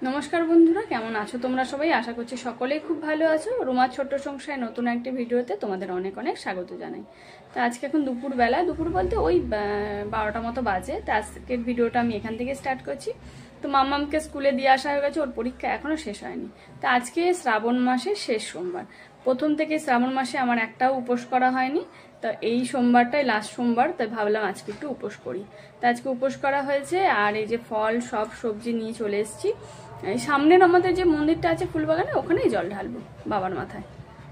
নমস্কার বন্ধুরা, কেমন আছো তোমরা সবাই? আশা করছি সকলেই খুব ভালো আছো। রুমার ছোট্ট সংসারে নতুন একটি ভিডিওতে তোমাদের অনেক অনেক স্বাগত জানাই। তো আজকে এখন দুপুরবেলা, দুপুর বলতে ওই 12টা মতো বাজে। তো আজকের ভিডিওটা আমি এখান থেকে স্টার্ট করছি। তো মাম্মামকে স্কুলে দিয়ে আসা হয়ে গেছে, ওর পরীক্ষা এখনও শেষ হয়নি। তো আজকে শ্রাবণ মাসের শেষ সোমবার। প্রথম থেকে শ্রাবণ মাসে আমার একটাও উপোস করা হয়নি। তো এই সোমবারটাই লাস্ট সোমবার, তাই ভাবলাম আজকে একটু উপোস করি। তো আজকে উপোস করা হয়েছে। আর এই যে ফল সব সবজি নিয়ে চলে এসেছি। এই সামনের আমাদের যে মন্দিরটা আছে ফুলবাগানে, ওখানেই জল ঢালবো বাবার মাথায়।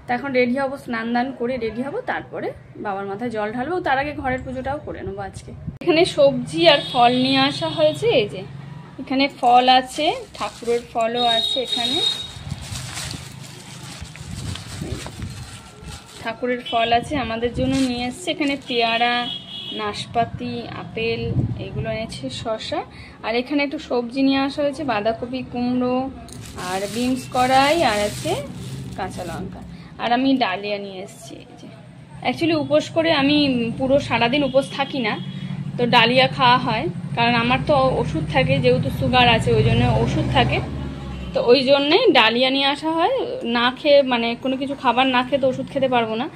তো এখন রেডি হবো, স্নান দান করে রেডি হবো, তারপরে বাবার মাথায় জল ঢালবো। তার আগে ঘরের পুজোটাও করে নেবো আজকে। এখানে সবজি আর ফল নিয়ে আসা হয়েছে। এই যে এখানে ফল আছে, ঠাকুরের ফলও আছে। এখানে ঠাকুরের ফল আছে, আমাদের জন্য নিয়ে এসছে। এখানে পেয়ারা, নাশপাতি, আপেল এগুলো এনেছে, শসা। আর এখানে একটু সবজি নিয়ে আসা হয়েছে, বাঁধাকপি, কুমড়ো আর বিনস কড়াই, আর আছে কাঁচা লঙ্কা। আর আমি ডালিয়া নিয়ে এসেছি। এই যে অ্যাকচুয়ালি উপোস করে আমি পুরো সারাদিন উপোস থাকি না, তো ডালিয়া খাওয়া হয়। কারণ আমার তো ওষুধ থাকে, যেহেতু সুগার আছে ওই জন্য ওষুধ থাকে। তো ওই জন্যে ডালিয়া নিয়ে আসা হয়। না খেয়ে, মানে কোনো কিছু খাবার না খেয়ে তো ওষুধ খেতে পারবো না,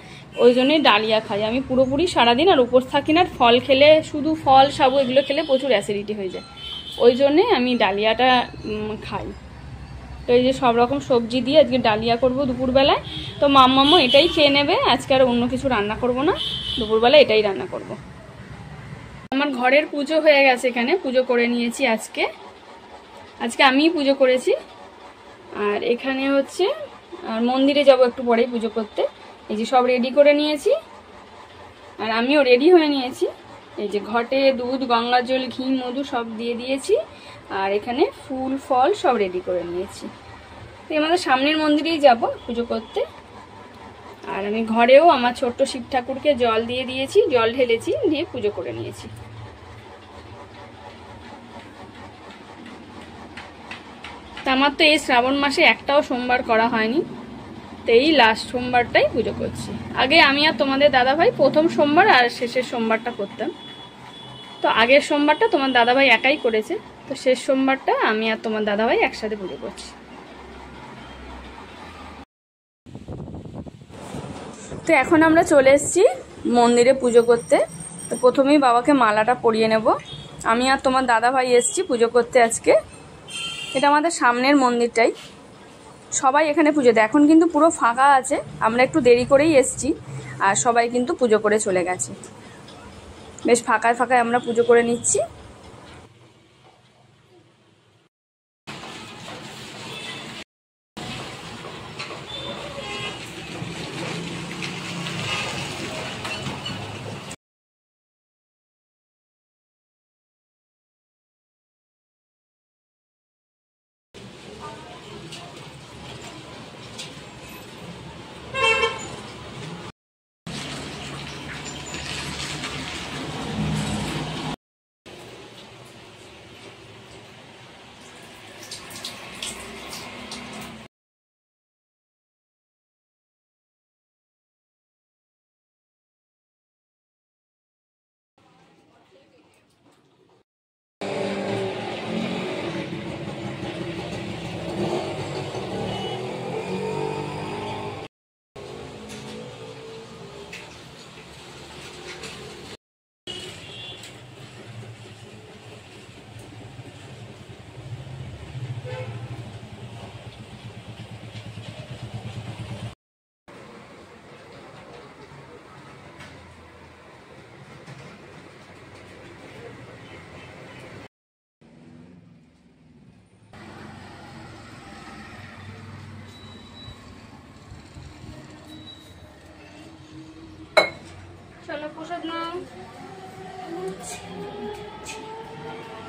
ওই জন্যই ডালিয়া খাই আমি পুরোপুরি সারাদিন। আর উপোস থাকি না। ফল খেলে, শুধু ফল সাবু এগুলো খেলে প্রচুর অ্যাসিডিটি হয়ে যায়, ওই জন্যে আমি ডালিয়াটা খাই। তো এই যে সব রকম সবজি দিয়ে আজকে ডালিয়া করব দুপুরবেলায়। তো মাম্মামও এটাই খেয়ে নেবে, আজকে আর অন্য কিছু রান্না করব না, দুপুরবেলা এটাই রান্না করব। আমার ঘরের পুজো হয়ে গেছে, এখানে পুজো করে নিয়েছি। আজকে আমিই পুজো করেছি। আর এখানে হচ্ছে, আর মন্দিরে যাব একটু পরেই পুজো করতে। এই যে সব রেডি করে নিয়েছি, আর আমিও রেডি হয়ে নিয়েছি। এই যে ঘটে দুধ, গঙ্গা জল, ঘি, মধু সব দিয়ে দিয়েছি। আর এখানে ফুল ফল সব রেডি করে নিয়েছি। তো আমাদের সামনের মন্দিরেই যাব পুজো করতে। আর আমি ঘরেও আমার ছোট্ট শিব ঠাকুরকে জল দিয়ে দিয়েছি, জল ঢেলেছি, দিয়ে পুজো করে নিয়েছি। তা আমার তো এই শ্রাবণ মাসে একটাও সোমবার করা হয়নি, তো এই লাস্ট সোমবারটাই পুজো করছি। আগে আমি আর তোমাদের দাদাভাই প্রথম সোমবার আর শেষের সোমবারটা করতাম। তো আগের সোমবারটা তোমার দাদাভাই একাই করেছে, তো শেষ সোমবারটা আমি আর তোমার দাদাভাই একসাথে পুজো করছি। তো এখন আমরা চলে এসেছি মন্দিরে পুজো করতে। তো প্রথমেই বাবাকে মালাটা পরিয়ে নেব। আমি আর তোমার দাদাভাই এসেছি পুজো করতে আজকে। এটা আমাদের সামনের মন্দিরটাই, সবাই এখানে পুজো দেয়। এখন কিন্তু পুরো ফাঁকা আছে, আমরা একটু দেরি করেই এসেছি। আর সবাই কিন্তু পুজো করে চলে গেছে, বেশ ফাঁকায় ফাঁকায় আমরা পুজো করে নিচ্ছি।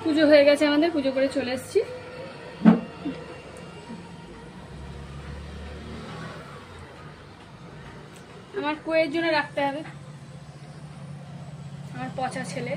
পুজো হয়ে গেছে আমাদের, পুজো করে চলে এসেছি। আমার কোয়ের জন্য রাখতে হবে, আমার পচা ছেলে।